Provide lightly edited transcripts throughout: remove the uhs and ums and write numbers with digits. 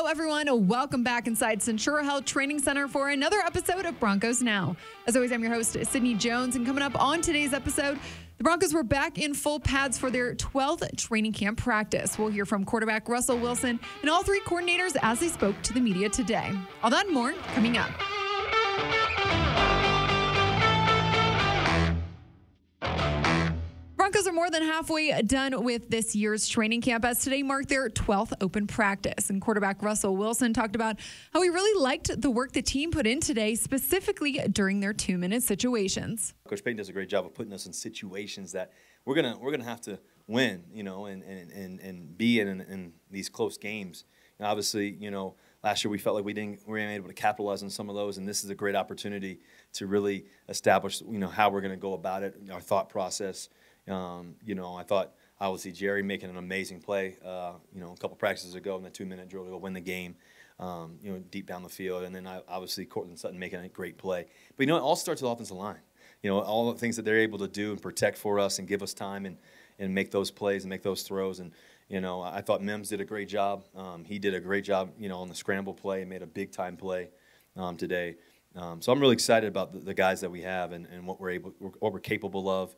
Hello, everyone. Welcome back inside Centura Health Training Center for another episode of Broncos Now. As always, I'm your host, Sydney Jones, and coming up on today's episode, the Broncos were back in full pads for their 12th training camp practice. We'll hear from quarterback Russell Wilson and all three coordinators as they spoke to the media today. All that and more coming up. Broncos are more than halfway done with this year's training camp as today marked their 12th open practice. And quarterback Russell Wilson talked about how he really liked the work the team put in today, specifically during their 2-minute situations. Coach Payton does a great job of putting us in situations that we're gonna have to win, and be in these close games. And obviously, last year we felt like we weren't able to capitalize on some of those, and this is a great opportunity to really establish, how we're going to go about it, our thought process. I thought obviously Jerry making an amazing play, a couple practices ago in the 2-minute drill to go win the game, deep down the field, and then obviously Cortland Sutton making a great play. But it all starts with the offensive line. All the things that they're able to do and protect for us and give us time and make those plays and make those throws. And I thought Mims did a great job. He did a great job, on the scramble play and made a big time play today. So I'm really excited about the guys that we have and what we're capable of.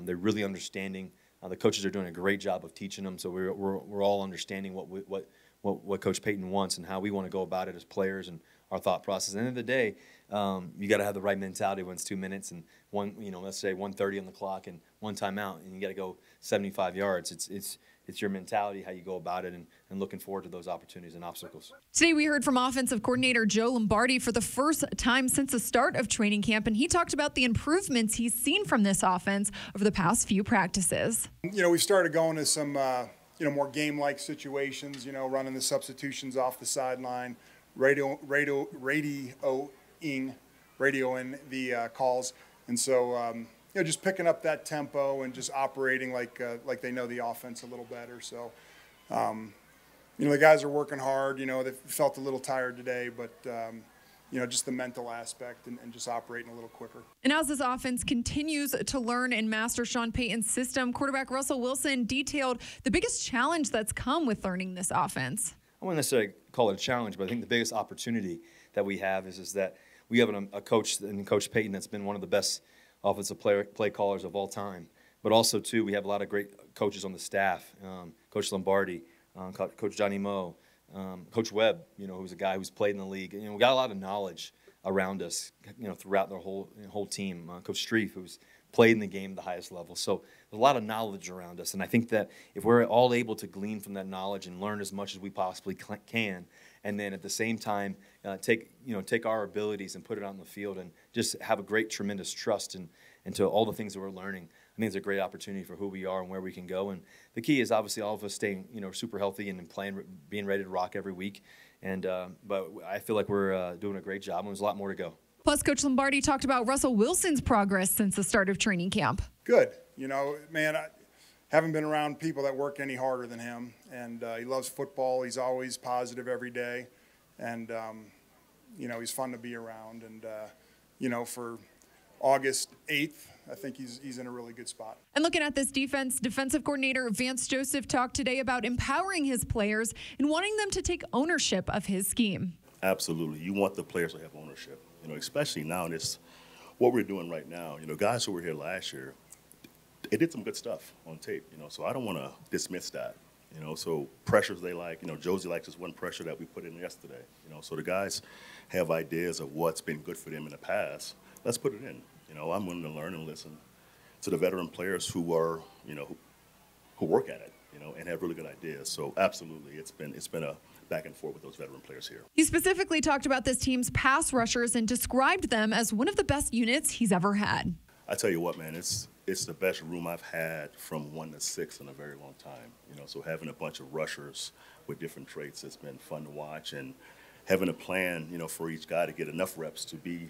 They're really understanding. The coaches are doing a great job of teaching them. So we're all understanding what Coach Payton wants and how we want to go about it as players and our thought process. At the end of the day, you got to have the right mentality when it's 2 minutes and let's say 1:30 on the clock and one timeout, and you got to go 75 yards. It's your mentality, how you go about it, and looking forward to those opportunities and obstacles. Today we heard from offensive coordinator Joe Lombardi for the first time since the start of training camp, and he talked about the improvements he's seen from this offense over the past few practices. We started going to some, more game-like situations, running the substitutions off the sideline, radioing the calls. And so, just picking up that tempo and just operating like they know the offense a little better. So, the guys are working hard. They felt a little tired today, but, just the mental aspect and just operating a little quicker. And as this offense continues to learn and master Sean Payton's system, quarterback Russell Wilson detailed the biggest challenge that's come with learning this offense. I wouldn't necessarily call it a challenge, but I think the biggest opportunity that we have is that we have a coach and Coach Payton that's been one of the best offensive play callers of all time. But also, too, we have a lot of great coaches on the staff. Coach Lombardi, Coach Johnny Moe, Coach Webb, who's a guy who's played in the league. We got a lot of knowledge around us, throughout the whole team. Coach Streif, who's played in the game at the highest level. So there's a lot of knowledge around us. And I think that if we're all able to glean from that knowledge and learn as much as we possibly can, and then at the same time take our abilities and put it out in the field and just have a great, tremendous trust into all the things that we're learning, I think it's a great opportunity for who we are and where we can go. And the key is obviously all of us staying, super healthy and playing, being ready to rock every week. And but I feel like we're doing a great job, and there's a lot more to go. Plus, Coach Lombardi talked about Russell Wilson's progress since the start of training camp. Good. I haven't been around people that work any harder than him. And he loves football. He's always positive every day. And, he's fun to be around. And, for August 8th, I think he's in a really good spot. And looking at this defense, defensive coordinator Vance Joseph talked today about empowering his players and wanting them to take ownership of his scheme. Absolutely. You want the players to have ownership, especially now in this, what we're doing right now. Guys who were here last year, they did some good stuff on tape, so I don't want to dismiss that. So pressures they like, Josie likes this one pressure that we put in yesterday, so the guys have ideas of what's been good for them in the past. Let's put it in. I'm willing to learn and listen to the veteran players who are, who work at it, and have really good ideas. So absolutely, it's been a back and forth with those veteran players here. He specifically talked about this team's pass rushers and described them as one of the best units he's ever had. I tell you what, man, it's the best room I've had from 1 to 6 in a very long time. So having a bunch of rushers with different traits has been fun to watch, and having a plan, for each guy to get enough reps to be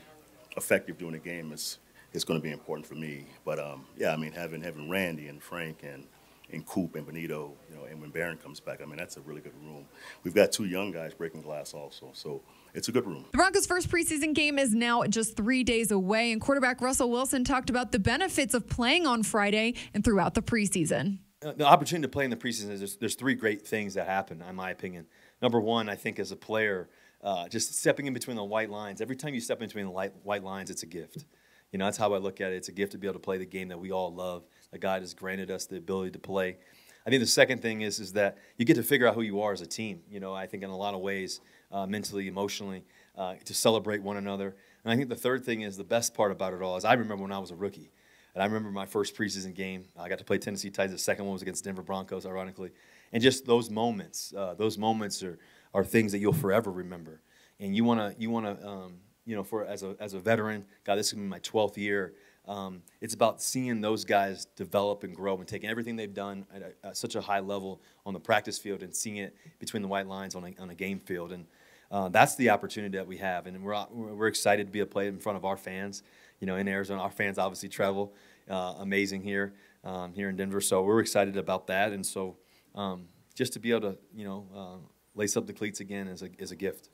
effective during the game is going to be important for me. But having Randy and Frank and Coop and Benito, and when Barron comes back, that's a really good room. We've got 2 young guys breaking glass also, so it's a good room. The Broncos' first preseason game is now just 3 days away, and quarterback Russell Wilson talked about the benefits of playing on Friday and throughout the preseason. The opportunity to play in the preseason is there's 3 great things that happen, in my opinion. number one, I think as a player, just stepping in between the white lines. Every time you step in between the white lines, it's a gift. You know, that's how I look at it. It's a gift to be able to play the game that we all love, that God has granted us the ability to play. I think the second thing is that you get to figure out who you are as a team. You know, I think in a lot of ways, mentally, emotionally, to celebrate one another. And I think the third thing is the best part about it all is I remember when I was a rookie. And I remember my first preseason game. I got to play Tennessee Titans. The second one was against Denver Broncos, ironically. And just those moments are things that you'll forever remember. And you want to, you know, for as a veteran, God, this is going to be my 12th year. It's about seeing those guys develop and grow and taking everything they've done at such a high level on the practice field and seeing it between the white lines on a game field. And that's the opportunity that we have. And we're excited to be able to play in front of our fans. You know, in Arizona, our fans obviously travel amazing here in Denver. So we're excited about that. And so just to be able to, you know, lace up the cleats again is a gift.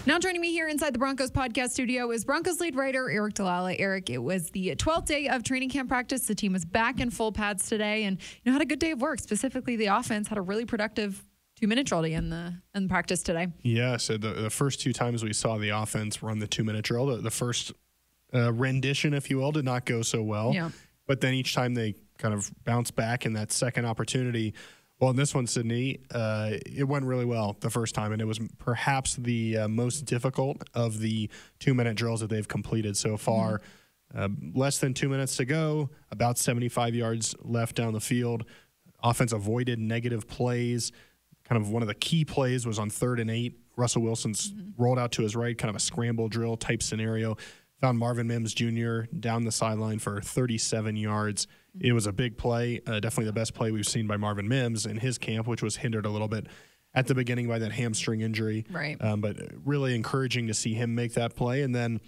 Now joining me here inside the Broncos podcast studio is Broncos lead writer Eric Dalala. Eric, it was the 12th day of training camp practice. The team was back in full pads today and, you know, had a good day of work. Specifically, the offense had a really productive 2-minute drill in the practice today. Yeah, so the first two times we saw the offense run the 2-minute drill, the first rendition, if you will, did not go so well. Yeah. But then each time they kind of bounced back in that second opportunity. Well, in this one, Sydney, it went really well the first time, and it was perhaps the most difficult of the 2-minute drills that they've completed so far. Less than 2 minutes to go, about 75 yards left down the field. Offense avoided negative plays. Kind of one of the key plays was on 3rd and 8. Russell Wilson's rolled out to his right, kind of a scramble drill type scenario. Found Marvin Mims Jr. down the sideline for 37 yards. It was a big play, definitely the best play we've seen by Marvin Mims in his camp, which was hindered a little bit at the beginning by that hamstring injury. Right. But really encouraging to see him make that play and then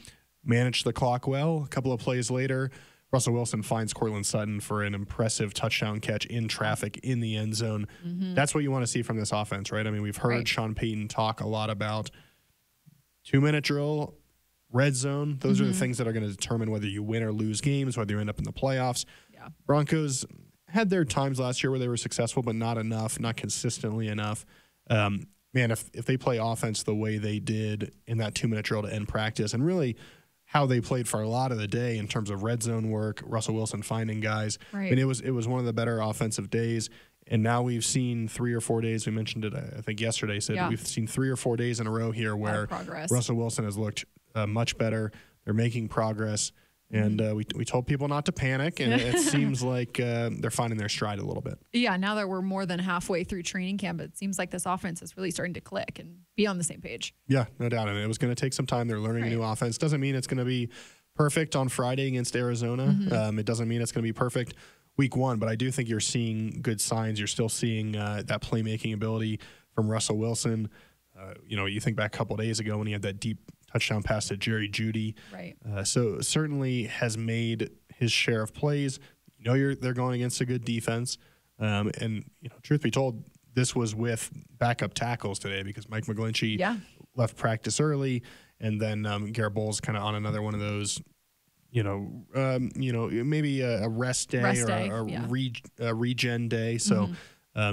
manage the clock well. A couple of plays later, Russell Wilson finds Courtland Sutton for an impressive touchdown catch in traffic in the end zone. That's what you want to see from this offense, right? I mean, we've heard Sean Payton talk a lot about 2-minute drill, red zone. Those are the things that are going to determine whether you win or lose games, whether you end up in the playoffs. Yeah. Broncos had their times last year where they were successful, but not enough, not consistently enough. Man, if they play offense the way they did in that 2-minute drill to end practice, and really how they played for a lot of the day in terms of red zone work, Russell Wilson finding guys. Right. I mean, it was one of the better offensive days. And now we've seen 3 or 4 days. We mentioned it, I think yesterday. Said we've seen 3 or 4 days in a row here where Russell Wilson has looked much better. They're making progress, and we told people not to panic, and it seems like they're finding their stride a little bit. Yeah, now that we're more than halfway through training camp, it seems like this offense is really starting to click and be on the same page. Yeah, no doubt. And it was going to take some time. They're learning a new offense. Doesn't mean it's going to be perfect on Friday against Arizona. It doesn't mean it's going to be perfect week 1, but I do think you're seeing good signs. You're still seeing that playmaking ability from Russell Wilson. You know, you think back a couple of days ago when he had that deep touchdown pass to Jerry Jeudy. Right. So certainly has made his share of plays. You know, they're going against a good defense. And, you know, truth be told, this was with backup tackles today because Mike McGlinchey left practice early. And then Garrett Bowles kind of on another one of those, maybe a rest day or a regen day. So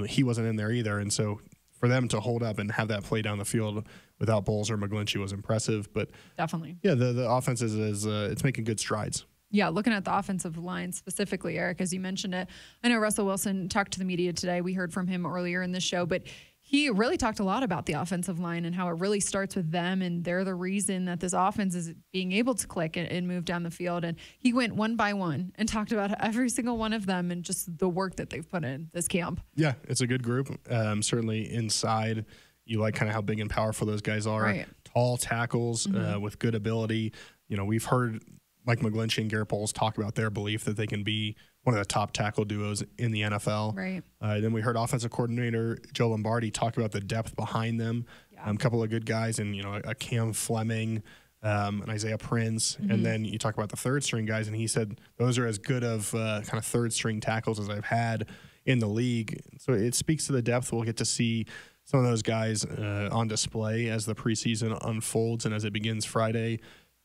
he wasn't in there either. And so for them to hold up and have that play down the field without Bowles or McGlinchey was impressive. But definitely, yeah, the offense is it's making good strides. Yeah, looking at the offensive line specifically, Eric, as you mentioned it, I know Russell Wilson talked to the media today. We heard from him earlier in the show, but he really talked a lot about the offensive line and how it really starts with them, and they're the reason that this offense is being able to click and move down the field. And he went one by one and talked about every single one of them and just the work that they've put in this camp. Yeah, it's a good group. Certainly inside, you like kind of how big and powerful those guys are. Right. Tall tackles with good ability. You know, we've heard Mike McGlinchey and Garrett Bowles talk about their belief that they can be one of the top tackle duos in the NFL. Right. Then we heard offensive coordinator Joe Lombardi talk about the depth behind them. A couple of good guys, and a Cam Fleming, an Isaiah Prince, and then you talk about the third string guys, and he said those are as good of kind of third string tackles as I've had in the league. So it speaks to the depth. We'll get to see some of those guys on display as the preseason unfolds and as it begins Friday.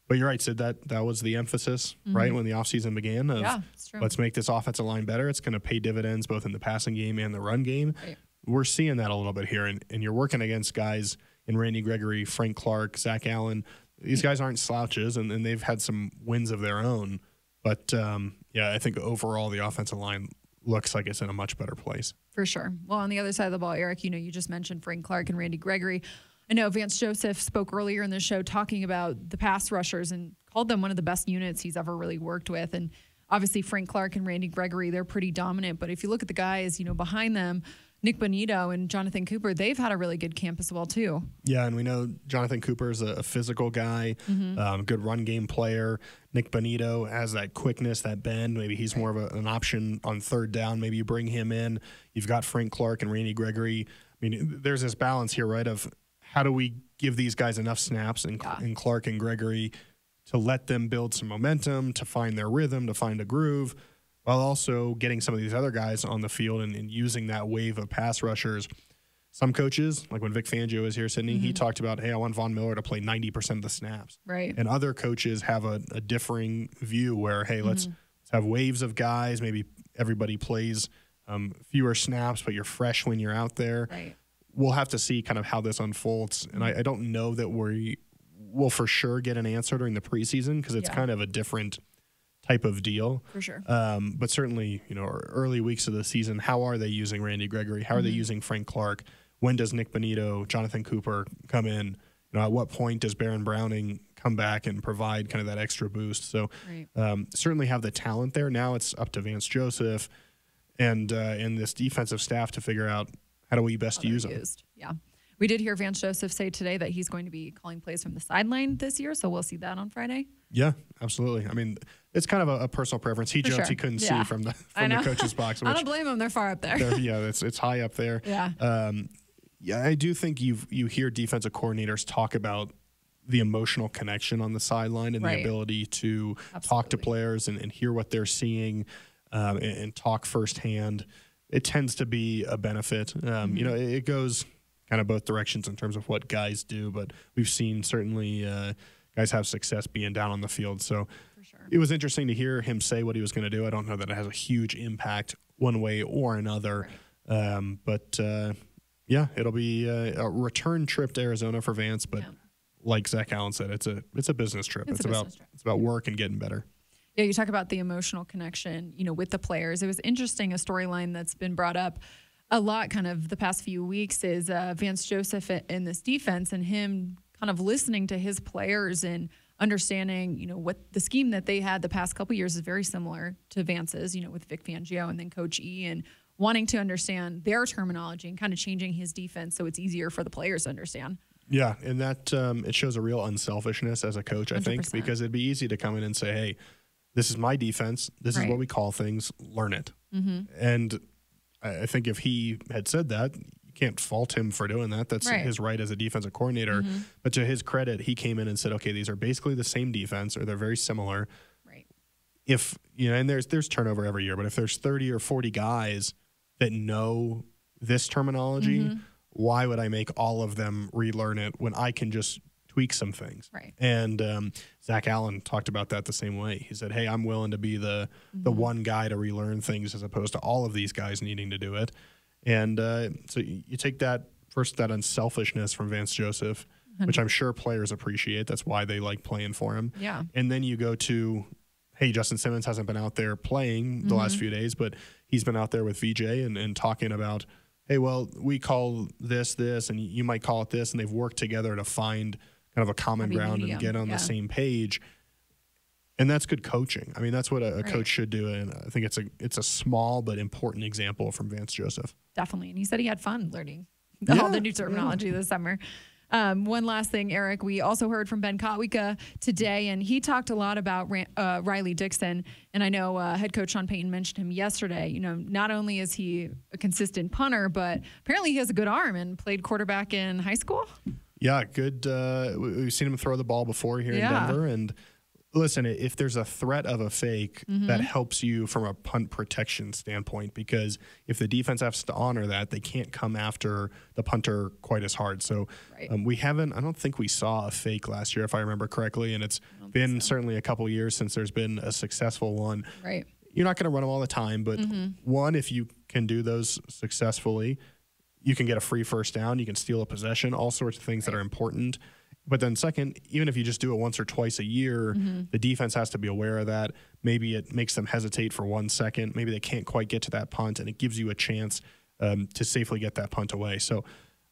But you're right, Sid, that was the emphasis, right, when the offseason began. Of it's true. Let's make this offensive line better. It's going to pay dividends both in the passing game and the run game. Right. we're seeing that a little bit here. And you're working against guys in Randy Gregory, Frank Clark, Zach Allen. These guys aren't slouches, and they've had some wins of their own. But, I think overall the offensive line looks like it's in a much better place. For sure. Well, on the other side of the ball, Eric, you just mentioned Frank Clark and Randy Gregory. I know Vance Joseph spoke earlier in the show talking about the pass rushers and called them one of the best units he's ever really worked with. And obviously Frank Clark and Randy Gregory, they're pretty dominant. But if you look at the guys, behind them, Nick Bonito and Jonathan Cooper, they've had a really good camp as well, too. Yeah, and we know Jonathan Cooper is a physical guy, good run game player. Nick Bonito has that quickness, that bend. Maybe he's more of an option on third down. Maybe you bring him in. You've got Frank Clark and Randy Gregory. I mean, there's this balance here, right, of how do we give these guys enough snaps and Clark and Gregory to let them build some momentum, to find their rhythm, to find a groove, while also getting some of these other guys on the field and using that wave of pass rushers. Some coaches, like when Vic Fangio was here, Sydney, he talked about, hey, I want Von Miller to play 90% of the snaps. Right. And other coaches have a differing view where, hey, let's have waves of guys. Maybe everybody plays fewer snaps, but you're fresh when you're out there. Right. We'll have to see kind of how this unfolds. And I don't know that we'll for sure get an answer during the preseason because it's kind of a different type of deal. For sure. But certainly, early weeks of the season, how are they using Randy Gregory? How are they using Frank Clark? When does Nick Bonito, Jonathan Cooper come in? At what point does Baron Browning come back and provide kind of that extra boost? So certainly have the talent there. Now it's up to Vance Joseph and this defensive staff to figure out how do we best use them. Yeah. We did hear Vance Joseph say today that he's going to be calling plays from the sideline this year, so we'll see that on Friday. Yeah, absolutely. I mean, it's kind of a personal preference. He jokes he couldn't see from the coach's box. Which, I don't blame him. They're far up there. It's high up there. Yeah. I do think you hear defensive coordinators talk about the emotional connection on the sideline and the ability to talk to players and hear what they're seeing and talk firsthand. It tends to be a benefit. It goes kind of both directions in terms of what guys do, but we've seen certainly guys have success being down on the field. So it was interesting to hear him say what he was going to do. I don't know that it has a huge impact one way or another. But it'll be a return trip to Arizona for Vance. But like Zach Allen said, it's a business trip. It's about work and getting better. Yeah, you talk about the emotional connection, with the players. It was interesting, a storyline that's been brought up a lot kind of the past few weeks is Vance Joseph in this defense and him kind of listening to his players and understanding, what the scheme that they had the past couple years is very similar to Vance's, with Vic Fangio and then Coach E, and wanting to understand their terminology and kind of changing his defense so it's easier for the players to understand. Yeah, and that it shows a real unselfishness as a coach, I 100%. Think, because it'd be easy to come in and say, hey, this is my defense. This is what we call things. Learn it. And I think if he had said that, you can't fault him for doing that. That's his right as a defensive coordinator. But to his credit, he came in and said, okay, these are basically the same defense or they're very similar. Right. If, and there's turnover every year, but if there's 30 or 40 guys that know this terminology, why would I make all of them relearn it when I can just tweak some things? Right. And Zach Allen talked about that the same way. He said, hey, I'm willing to be the one guy to relearn things as opposed to all of these guys needing to do it. And so you take that unselfishness from Vance Joseph, which I'm sure players appreciate. That's why they like playing for him. Yeah. And then you go to, hey, Justin Simmons hasn't been out there playing the last few days, but he's been out there with VJ and talking about, hey, well, we call this, and you might call it this, and they've worked together to find kind of a common ground and get on the same page. And that's good coaching. I mean, that's what a coach should do. And I think it's a small but important example from Vance Joseph. Definitely. And he said he had fun learning all the new terminology this summer. One last thing, Eric, we also heard from Ben Kotwika today, and he talked a lot about Riley Dixon. And I know head coach Sean Payton mentioned him yesterday. Not only is he a consistent punter, but apparently he has a good arm and played quarterback in high school. Yeah, good. We've seen him throw the ball before here in Denver. And listen, if there's a threat of a fake, that helps you from a punt protection standpoint, because if the defense has to honor that, they can't come after the punter quite as hard. So I don't think we saw a fake last year, if I remember correctly. And it's been certainly a couple years since there's been a successful one. Right. You're not going to run them all the time, but one, if you can do those successfully, you can get a free first down, you can steal a possession, all sorts of things that are important. But then second, even if you just do it once or twice a year, the defense has to be aware of that. Maybe it makes them hesitate for 1 second. Maybe they can't quite get to that punt, and it gives you a chance to safely get that punt away. So,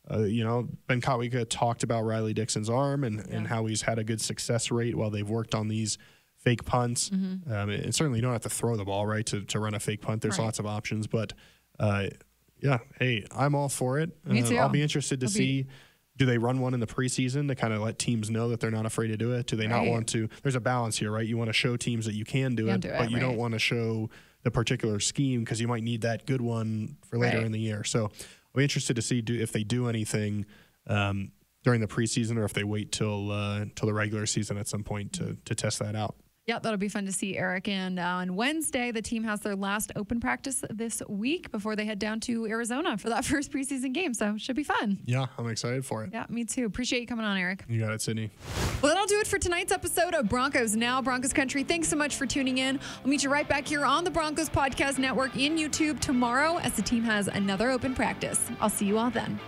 Ben Kotwica talked about Riley Dixon's arm and how he's had a good success rate while they've worked on these fake punts. And certainly you don't have to throw the ball, right, to run a fake punt. There's lots of options. But, hey, I'm all for it. Me too. I'll be interested to see – do they run one in the preseason to kind of let teams know that they're not afraid to do it? Do they not want to? There's a balance here, right? You want to show teams that you can do it, but you don't want to show the particular scheme because you might need that good one for later in the year. So I'll be interested to see if they do anything during the preseason or if they wait till the regular season at some point to test that out. Yeah, that'll be fun to see, Eric. And on Wednesday, the team has their last open practice this week before they head down to Arizona for that first preseason game. So should be fun. Yeah, I'm excited for it. Yeah, me too. Appreciate you coming on, Eric. You got it, Sydney. Well, that'll do it for tonight's episode of Broncos Now, Broncos Country. Thanks so much for tuning in. We'll meet you right back here on the Broncos Podcast Network in YouTube tomorrow as the team has another open practice. I'll see you all then.